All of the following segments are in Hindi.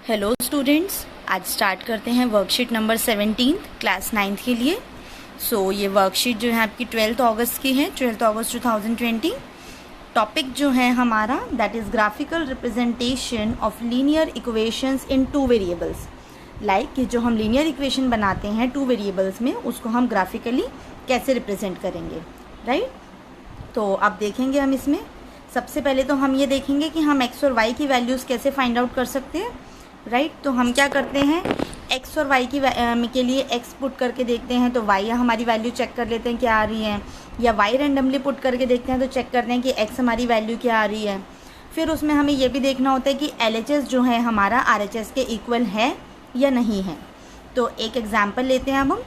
हेलो स्टूडेंट्स, आज स्टार्ट करते हैं वर्कशीट नंबर 17 क्लास 9th के लिए। ये वर्कशीट जो है आपकी 12 अगस्त की है, 12 अगस्त 2020। टॉपिक जो है हमारा that is graphical representation of linear equations in 2 variables. Like कि जो हम लीनियर इक्वेशन बनाते हैं 2 वेरिएबल्स में, उसको हम ग्राफिकली कैसे रिप्रेजेंट करेंगे, राइट। तो अब देखेंगे हम इसमें सबसे पहले तो हम ये देखेंगे कि हम x और y की वैल्यूज़ कैसे फाइंड आउट कर सकते हैं, राइट। तो हम क्या करते हैं, x और y के लिए x पुट करके देखते हैं तो y हमारी वैल्यू चेक कर लेते हैं क्या आ रही है, या y रेंडमली पुट करके देखते हैं तो चेक करते हैं कि x हमारी वैल्यू क्या आ रही है। फिर उसमें हमें ये भी देखना होता है कि LHS जो है हमारा RHS के इक्वल है या नहीं है। तो एक एग्जाम्पल लेते हैं अब हम।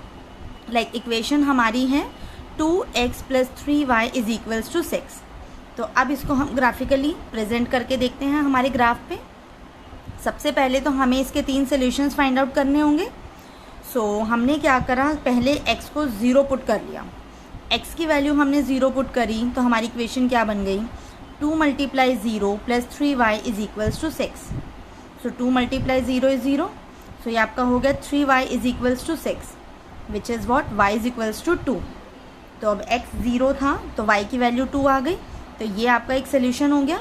लाइक इक्वेशन हमारी है 2x + 3y = 6। तो अब इसको हम ग्राफिकली प्रेजेंट करके देखते हैं हमारे ग्राफ पे। सबसे पहले तो हमें इसके 3 सॉल्यूशंस फाइंड आउट करने होंगे। हमने क्या करा, पहले x को 0 पुट कर लिया। x की वैल्यू हमने 0 पुट करी तो हमारी इक्वेशन क्या बन गई, 2 × 0 + 3y = 6। 2 × 0 = 0, ये आपका हो गया 3y = 6, which is what, y = 2। तो अब x 0 था तो y की वैल्यू 2 आ गई, तो ये आपका एक सोल्यूशन हो गया।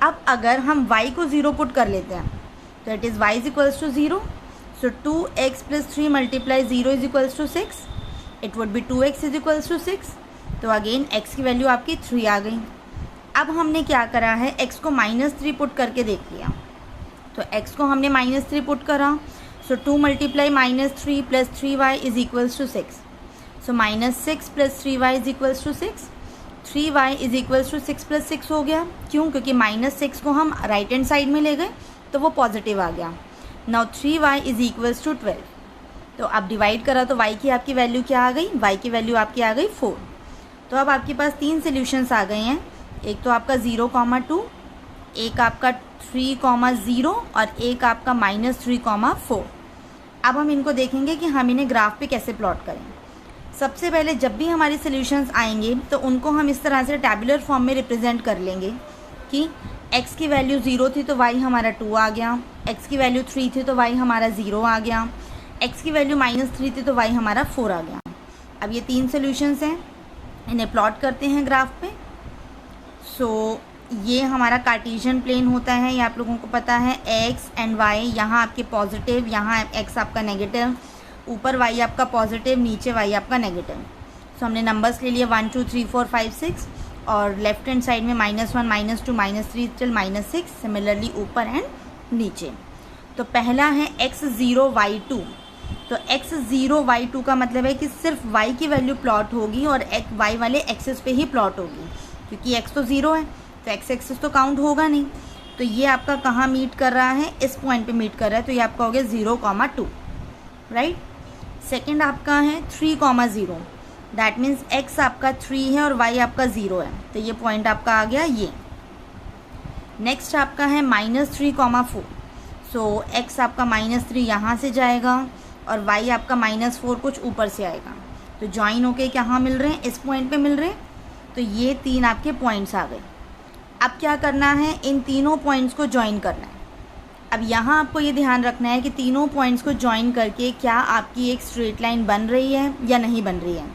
अब अगर हम y को 0 पुट कर लेते हैं तो it is y = 0। 2x + 3 × 0 = 6, it would be 2x = 6। तो अगेन x की वैल्यू आपकी 3 आ गई। अब हमने क्या करा है, x को -3 पुट करके देख लिया। तो x को हमने -3 पुट करा, 2 × -3 + 3y = 6। -6 + 3y = 6, 3y = 6 + 6 हो गया। क्यों? क्योंकि -6 को हम राइट हैंड साइड में ले गए तो वो पॉजिटिव आ गया। Now 3y = 12। तो अब डिवाइड करा तो y की आपकी वैल्यू क्या आ गई, y की वैल्यू आपकी आ गई 4। तो अब आपके पास 3 सॉल्यूशंस आ गए हैं। एक तो आपका 0, 2, एक आपका 3, 0 और एक आपका -3, 4। अब हम इनको देखेंगे कि हम इन्हें ग्राफ पे कैसे प्लॉट करें। सबसे पहले जब भी हमारे सॉल्यूशंस आएंगे तो उनको हम इस तरह से टैबुलर फॉर्म में रिप्रेजेंट कर लेंगे कि x की वैल्यू 0 थी तो y हमारा 2 आ गया, x की वैल्यू 3 थी तो y हमारा 0 आ गया, x की वैल्यू -3 थी तो y हमारा 4 आ गया। अब ये 3 सॉल्यूशंस हैं, इन्हें प्लॉट करते हैं ग्राफ पे। ये हमारा कार्टेशियन प्लेन होता है, ये आप लोगों को पता है। x एंड y, यहाँ आपके पॉजिटिव, यहाँ x आपका नेगेटिव, ऊपर y आपका पॉजिटिव, नीचे y आपका नेगेटिव। हमने नंबर्स ले लिए 1 2 3 4 5 6 और लेफ्ट हैंड साइड में -1 -2 -3 टिल -6, सिमिलरली ऊपर एंड नीचे। तो पहला है x0 y2। तो x0 y2 का मतलब है कि सिर्फ y की वैल्यू प्लॉट होगी और y वाले एक्सिस पे ही प्लॉट होगी, क्योंकि x तो 0 है तो x एक्सिस तो काउंट होगा नहीं। तो ये आपका कहाँ मीट कर रहा है, इस पॉइंट पे मीट कर रहा है। तो ये आपका हो गया 0, 2, राइट। सेकेंड आपका है 3, 0। दैट मीन्स x आपका 3 है और y आपका 0 है, तो ये पॉइंट आपका आ गया ये। नेक्स्ट आपका है -3, 4। x आपका -3 यहाँ से जाएगा और y आपका -4 कुछ ऊपर से आएगा। तो ज्वाइन होके कहाँ मिल रहे हैं, इस पॉइंट पे मिल रहे हैं। तो ये 3 आपके पॉइंट्स आ गए। अब क्या करना है, इन तीनों पॉइंट्स को ज्वाइन करना है। अब यहाँ आपको ये ध्यान रखना है कि तीनों पॉइंट्स को ज्वाइन करके क्या आपकी एक स्ट्रेट लाइन बन रही है या नहीं बन रही है।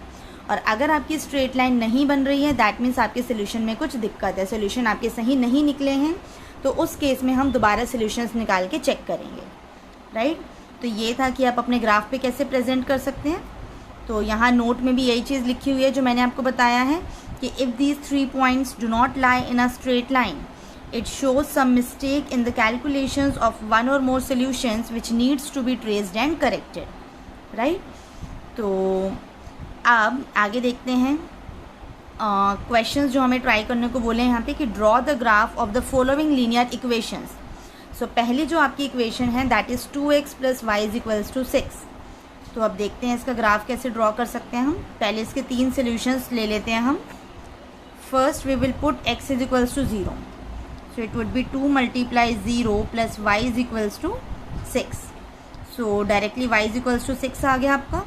और अगर आपकी स्ट्रेट लाइन नहीं बन रही है दैट मीन्स आपके सोल्यूशन में कुछ दिक्कत है, सोल्यूशन आपके सही नहीं निकले हैं। तो उस केस में हम दोबारा सोल्यूशंस निकाल के चेक करेंगे, राइट। तो ये था कि आप अपने ग्राफ पे कैसे प्रेजेंट कर सकते हैं। तो यहाँ नोट में भी यही चीज़ लिखी हुई है जो मैंने आपको बताया है कि if these 3 points do not lie in a straight line, it shows some mistake in the calculations of one or more solutions which needs to be traced and corrected, right। तो अब आगे देखते हैं क्वेश्चंस जो हमें ट्राई करने को बोले हैं यहाँ पे कि draw the graph of the following linear equations. पहले जो आपकी इक्वेशन है दैट इज़ 2x + y = 6। तो अब देखते हैं इसका ग्राफ कैसे ड्रॉ कर सकते हैं हम। पहले इसके 3 सॉल्यूशंस ले लेते हैं हम। First we will put x = 0। So it would be 2 × 0 + y = 6। Directly y = 6 आ गया आपका।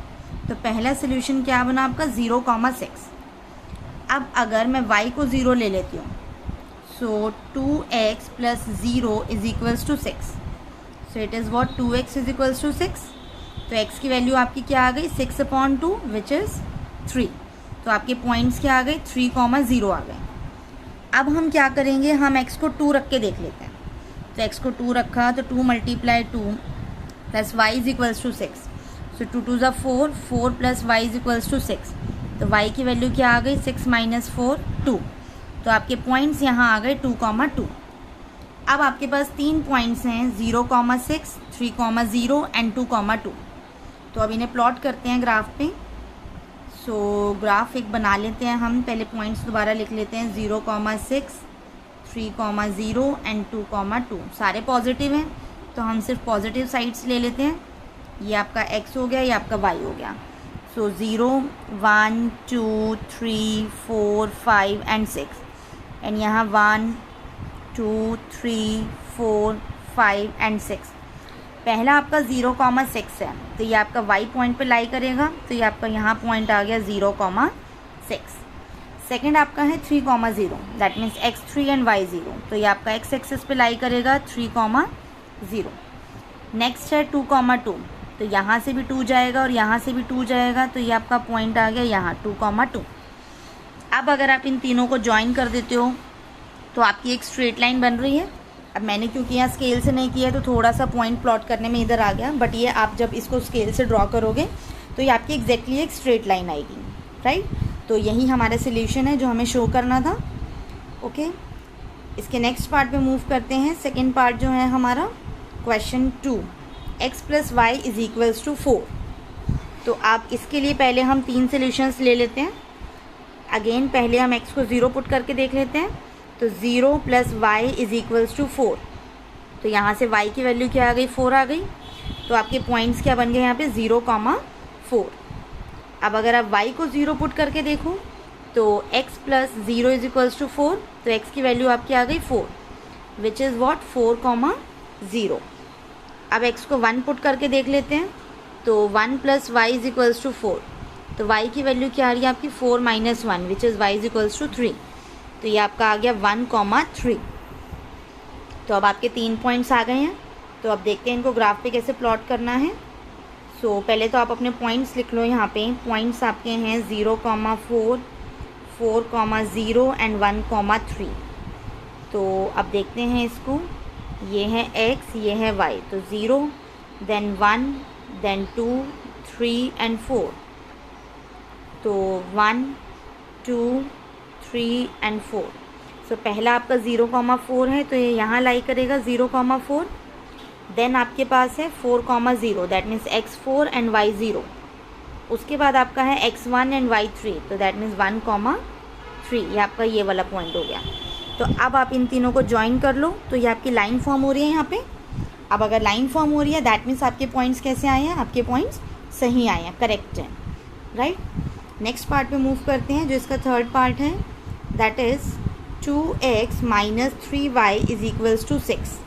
तो पहला सोल्यूशन क्या बना आपका, 0, 6। अब अगर मैं y को 0 ले लेती हूँ, 2x + 0 = 6। So it is what 2x is equals to 6. तो x की वैल्यू आपकी क्या आ गई 6/2 विच इज़ 3. तो आपके पॉइंट्स क्या आ गए 3,0 आ गए. अब हम क्या करेंगे, हम x को 2 रख के देख लेते हैं. तो x को 2 रखा तो 2 × 2 plus y is equals to 6. So 2 2 = 4, 4 plus y is equals to 6. तो y की वैल्यू क्या आ गई 6 - 4 2. तो आपके पॉइंट्स यहाँ आ गए 2,2. अब आपके पास 3 पॉइंट्स हैं 0,6, 3,0 एंड 2,2. तो अब इन्हें प्लॉट करते हैं ग्राफ पे. सो ग्राफ एक बना लेते हैं हम. पहले पॉइंट्स दोबारा लिख लेते हैं 0,6, 3,0 एंड 2,2. सारे पॉजिटिव हैं तो हम सिर्फ पॉजिटिव साइड्स ले लेते हैं. ये आपका x हो गया, ये आपका y हो गया. सो 0, 1, 2, 3, 4, 5 एंड 6. एंड यहाँ 1, 2, 3, 4, 5 एंड 6. पहला आपका 0,6 है तो ये आपका y पॉइंट पे लाई करेगा. तो ये आपका यहाँ पॉइंट आ गया 0,6. सेकेंड आपका है 3,0, that means x3 and y0. तो ये आपका x एक्सिस पे लाई करेगा 3,0. नेक्स्ट है 2,2. तो यहाँ से भी 2 जाएगा और यहाँ से भी 2 जाएगा. तो ये आपका पॉइंट आ गया यहाँ 2,2. अब अगर आप इन तीनों को ज्वाइन कर देते हो तो आपकी एक स्ट्रेट लाइन बन रही है. अब मैंने क्योंकि यहाँ स्केल से नहीं किया है तो थोड़ा सा पॉइंट प्लॉट करने में इधर आ गया, बट ये आप जब इसको स्केल से ड्रॉ करोगे तो ये आपकी एग्जैक्टली एक स्ट्रेट लाइन आएगी. राइट. तो यही हमारा सोल्यूशन है जो हमें शो करना था. ओके. इसके नेक्स्ट पार्ट पे मूव करते हैं. सेकेंड पार्ट जो है हमारा question 2, x + y is equals to 4. तो आप इसके लिए पहले हम 3 सोल्यूशंस ले लेते हैं. अगेन पहले हम x को 0 पुट करके देख लेते हैं. तो 0 + y इज इक्वल्स टू 4. तो यहाँ से y की वैल्यू क्या आ गई 4 आ गई. तो आपके पॉइंट्स क्या बन गए यहाँ पे 0,4. अब अगर आप y को 0 पुट करके देखो तो x + 0 इज इक्वल्स टू 4. तो x की वैल्यू आपकी आ गई 4 विच इज़ वॉट 4,0. अब x को 1 पुट करके देख लेते हैं. तो 1 + y इज इक्वल्स टू 4. तो y की वैल्यू क्या आ रही है आपकी 4 - 1 which is y is equals to 3. तो ये आपका आ गया 1,3. तो अब आपके 3 पॉइंट्स आ गए हैं. तो अब देखते हैं इनको ग्राफ पे कैसे प्लॉट करना है. सो पहले तो आप अपने पॉइंट्स लिख लो. यहाँ पे पॉइंट्स आपके हैं 0,4, 4,0 एंड 1,3. तो अब देखते हैं इसको. ये है x, ये है y. तो 0, देन 1, देन 2, 3 एंड 4. तो 1, 2, 3 एंड 4. सो पहला आपका 0,4 है तो ये यहाँ लाई करेगा 0,4. देन आपके पास है 4,0, that means x4 and y0. उसके बाद आपका है x1 एंड y3. तो दैट मीन्स 1,3. ये आपका ये वाला पॉइंट हो गया. तो अब आप इन तीनों को ज्वाइन कर लो. तो ये आपकी लाइन फॉर्म हो रही है यहाँ पे. अब अगर लाइन फॉर्म हो रही है दैट मीन्स आपके पॉइंट्स कैसे आए हैं, आपके पॉइंट्स सही आए हैं, करेक्ट हैं. राइट. नेक्स्ट पार्ट पे मूव करते हैं जो इसका थर्ड पार्ट है. That is 2x - 3y is equals to 6.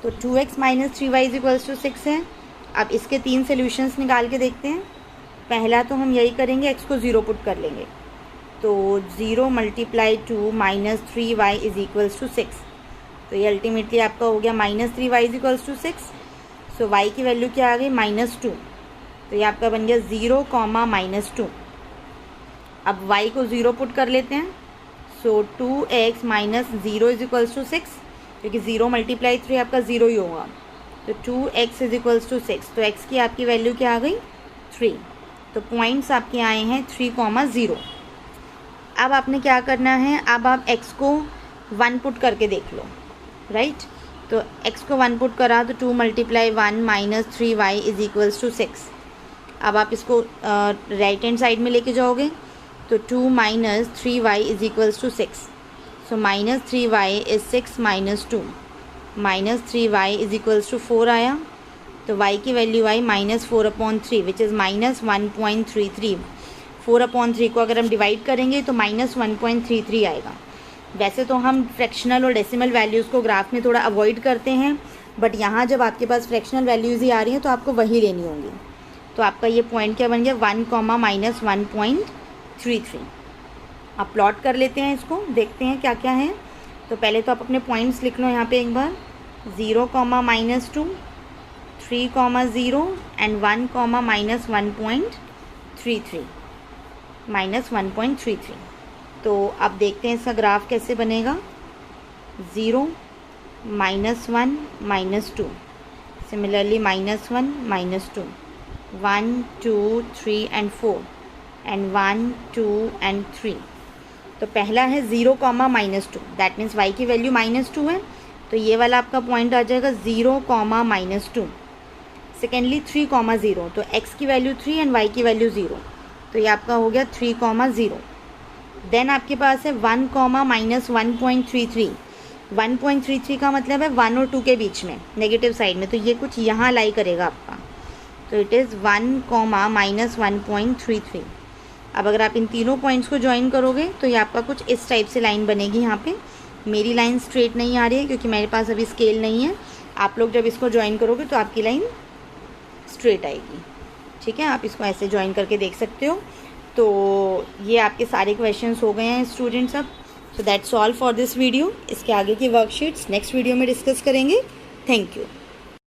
तो 2x - 3y is equals to 6 है. अब इसके 3 सोल्यूशंस निकाल के देखते हैं. पहला तो हम यही करेंगे, x को 0 पुट कर लेंगे. तो 0 × 2 - 3y इज इक्वल्स टू 6. तो ये अल्टीमेटली आपका हो गया -3y is equals to 6. So y की वैल्यू क्या आ गई -2. तो ये आपका बन गया 0, -2. अब y को 0 पुट कर लेते हैं. सो 2x - 0 इज इक्वल्स टू 6, क्योंकि 0 × 3 आपका 0 ही होगा. तो 2x इज इक्वल्स टू 6. तो x की आपकी वैल्यू क्या आ गई 3. तो पॉइंट्स आपके आए हैं 3,0. अब आपने क्या करना है, अब आप x को 1 पुट करके देख लो. राइट. तो x को 1 पुट करा तो 2 × 1 - 3y इज इक्वल्स टू 6. अब आप इसको राइट हैंड साइड में लेके जाओगे तो 2 - 3y is equals to 6. So -3y is 6 - 2. -3y is equals to 4 आया. तो y की वैल्यू आई -4/3 विच इज़ -1.33. 4/3 को अगर हम डिवाइड करेंगे तो -1.33 आएगा. वैसे तो हम फ्रैक्शनल और डेसिमल वैल्यूज़ को ग्राफ में थोड़ा अवॉइड करते हैं, बट यहाँ जब आपके पास फ्रैक्शनल वैल्यूज़ ही आ रही हैं तो आपको वही लेनी होंगी. तो आपका ये पॉइंट क्या बन गया 1, -1.33. अब प्लॉट कर लेते हैं इसको, देखते हैं क्या क्या है. तो पहले तो आप अपने पॉइंट्स लिख लो यहाँ पे एक बार. 0, -2, 3,0 एंड 1, -1.33 -1.33। तो अब देखते हैं इसका ग्राफ कैसे बनेगा। 0, -1, -2, सिमिलरली -1, -2, 1, 2, 3 एंड 4 एंड 1, 2 एंड 3। तो पहला है 0, -2, दैट मीन्स y की वैल्यू -2 है, तो ये वाला आपका पॉइंट आ जाएगा 0, -2। सेकेंडली 3, 0, तो x की वैल्यू 3 एंड y की वैल्यू 0, तो ये आपका हो गया 3, 0। देन आपके पास है 1, -1.33। 1.33 का मतलब है 1 और 2 के बीच में, नेगेटिव साइड में, तो ये कुछ यहाँ लाई करेगा आपका, तो इट इज़ 1, -1.33। अब अगर आप इन तीनों पॉइंट्स को ज्वाइन करोगे तो ये आपका कुछ इस टाइप से लाइन बनेगी। यहाँ पे मेरी लाइन स्ट्रेट नहीं आ रही है क्योंकि मेरे पास अभी स्केल नहीं है। आप लोग जब इसको ज्वाइन करोगे तो आपकी लाइन स्ट्रेट आएगी। ठीक है, आप इसको ऐसे ज्वाइन करके देख सकते हो। तो ये आपके सारे क्वेश्चंस हो गए हैं स्टूडेंट्स अब। So that's all for this video. इसके आगे की वर्कशीट्स नेक्स्ट वीडियो में डिस्कस करेंगे। Thank you.